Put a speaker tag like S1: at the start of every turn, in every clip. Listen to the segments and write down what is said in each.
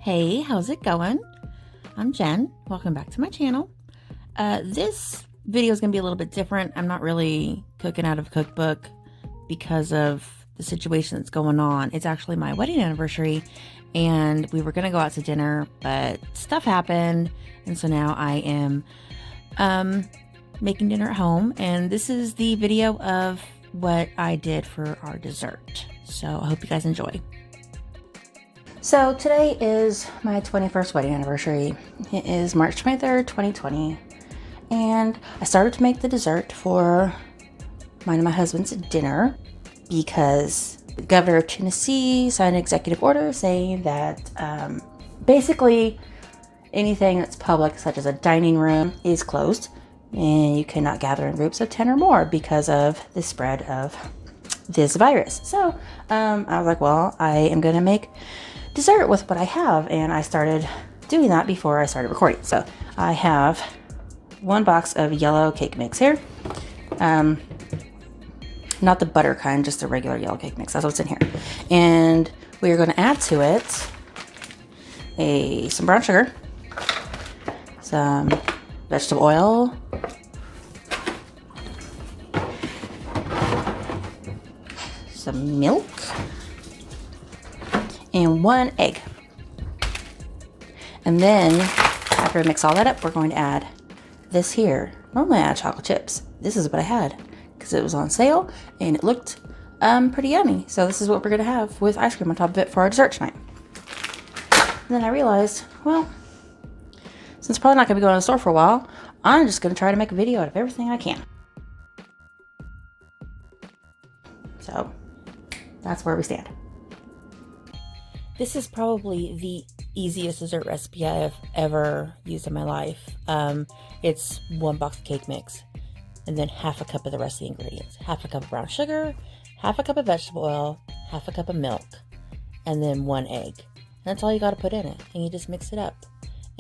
S1: Hey, how's it going? I'm Jen. Welcome back to my channel. This video is going to be a little bit different. I'm not really cooking out of a cookbook because of the situation that's going on. It's actually my wedding anniversary and we were going to go out to dinner, but stuff happened. And so now I am making dinner at home. And this is the video of what I did for our dessert. So I hope you guys enjoy. So today is my 21st wedding anniversary. It is March 23rd, 2020. And I started to make the dessert for mine and my husband's dinner because the governor of Tennessee signed an executive order saying that basically anything that's public, such as a dining room, is closed and you cannot gather in groups of 10 or more because of the spread of this virus. So I was like, well, I am going to make dessert with what I have, and I started doing that before I started recording. So I have one box of yellow cake mix here, not the butter kind, just the regular yellow cake mix. That's what's in here. And we are going to add to it some brown sugar, some vegetable oil, some milk, and 1 egg. And then after I mix all that up, we're going to add this here. Normally I add chocolate chips. This is what I had because it was on sale and it looked pretty yummy. So this is what we're going to have with ice cream on top of it for our dessert tonight. And then I realized, well, since I'm probably not going to be going to the store for a while, I'm just going to try to make a video out of everything I can. So that's where we stand. This is probably the easiest dessert recipe I have ever used in my life. It's 1 box of cake mix and then half a cup of the rest of the ingredients. Half a cup of brown sugar, half a cup of vegetable oil, half a cup of milk, and then 1 egg. And that's all you got to put in it. And you just mix it up.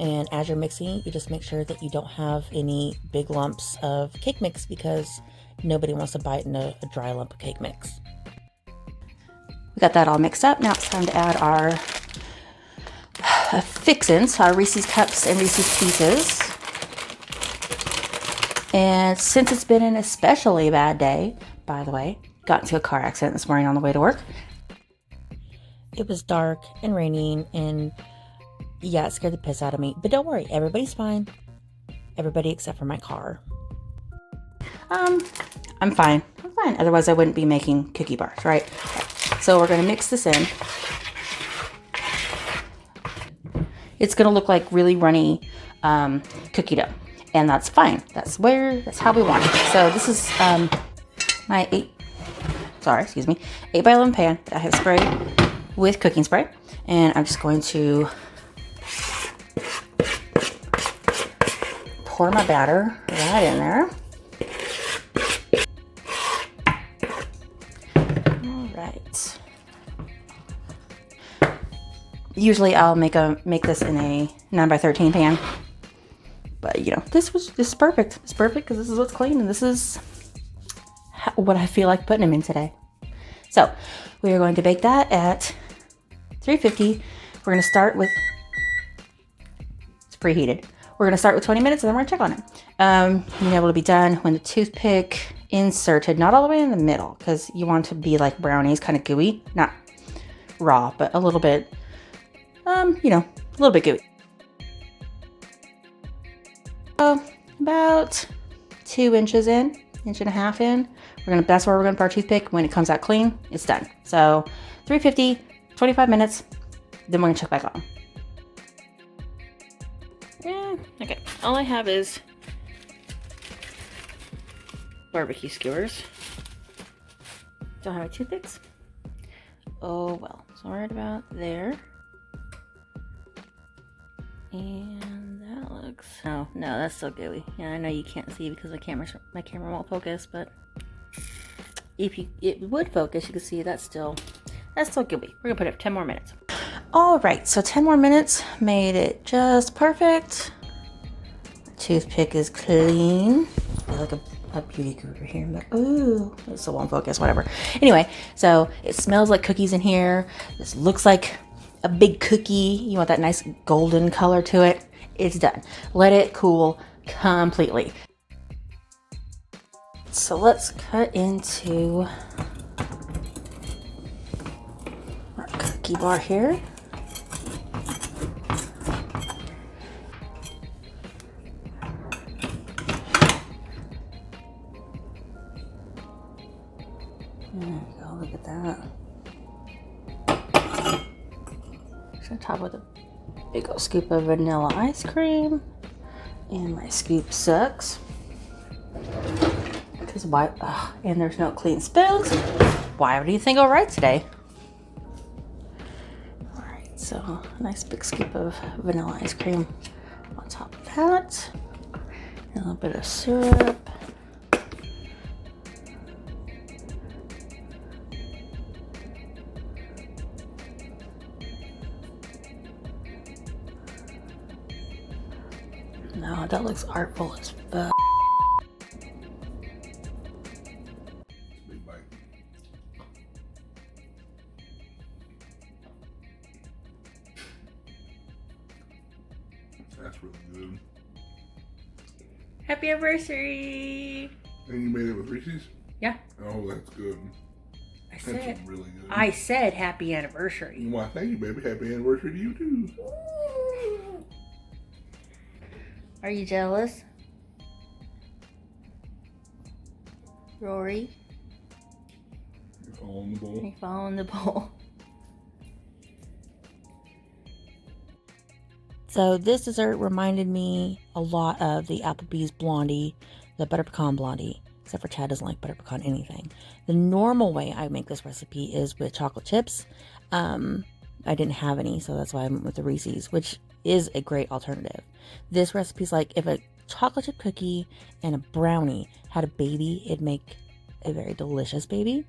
S1: And as you're mixing, you just make sure that you don't have any big lumps of cake mix because nobody wants to bite into a dry lump of cake mix. We got that all mixed up. Now it's time to add our fixins, our Reese's Cups and Reese's Pieces. And since it's been an especially bad day, by the way, got into a car accident this morning on the way to work. It was dark and raining and yeah, it scared the piss out of me. But don't worry, everybody's fine. Everybody except for my car. I'm fine. I'm fine. Otherwise I wouldn't be making cookie bars, right? So we're going to mix this in. It's going to look like really runny cookie dough. And that's fine. That's how we want it. So this is my 8 by 11 pan that I have sprayed with cooking spray. And I'm just going to pour my batter right in there. Usually I'll make this in a 9 by 13 pan, but you know, this is perfect. It's perfect because this is what's clean and this is what I feel like putting them in today. So we are going to bake that at 350. We're going to start with, it's preheated. We're going to start with 20 minutes and then we're going to check on it. Being able to be done when the toothpick inserted, not all the way in the middle because you want to be like brownies, kind of gooey, not raw, but a little bit, you know, a little bit gooey. So about 2 inches in, 1.5 inches in. That's where we're gonna put our toothpick. When it comes out clean, it's done. So 350, 25 minutes, then we're gonna check back on. Yeah, okay. All I have is barbecue skewers. Don't have any toothpicks. Oh well, so right about there. And that looks, oh no, that's still gooey. Yeah, I know you can't see because my camera won't focus, but if it would focus, you can see that's still gooey. We're gonna put it 10 more minutes. All right, so 10 more minutes made it just perfect. Toothpick is clean. I feel like a beauty guru here, but ooh, it still won't focus, whatever. Anyway, so it smells like cookies in here. This looks like a big cookie, you want that nice golden color to it, it's done. Let it cool completely. So let's cut into our cookie bar here. There we go, look at that. Just gonna top with a big old scoop of vanilla ice cream. And my scoop sucks. Because why? And there's no clean spoons. Why do you think I'll write today? Alright, so a nice big scoop of vanilla ice cream on top of that. And a little bit of syrup. No, that looks artful as fuck.
S2: Big bite. That's really good.
S1: Happy anniversary!
S2: And you made it with Reese's?
S1: Yeah.
S2: Oh, that's good.
S1: I
S2: That's
S1: said.
S2: really good.
S1: I said happy anniversary.
S2: Why, thank you, baby. Happy anniversary to you, too.
S1: Are you jealous? Rory?
S2: You're following the bowl.
S1: You're following the bowl. So this dessert reminded me a lot of the Applebee's Blondie, the butter pecan blondie, except for Chad doesn't like butter pecan anything. The normal way I make this recipe is with chocolate chips. I didn't have any, so that's why I went with the Reese's, which is a great alternative. This recipe is like if a chocolate chip cookie and a brownie had a baby, it'd make a very delicious baby.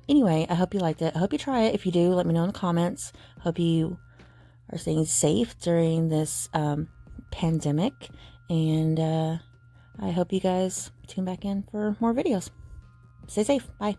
S1: Anyway, I hope you liked it. I hope you try it. If you do, let me know in the comments. Hope you are staying safe during this pandemic, and I hope you guys tune back in for more videos. Stay safe. Bye.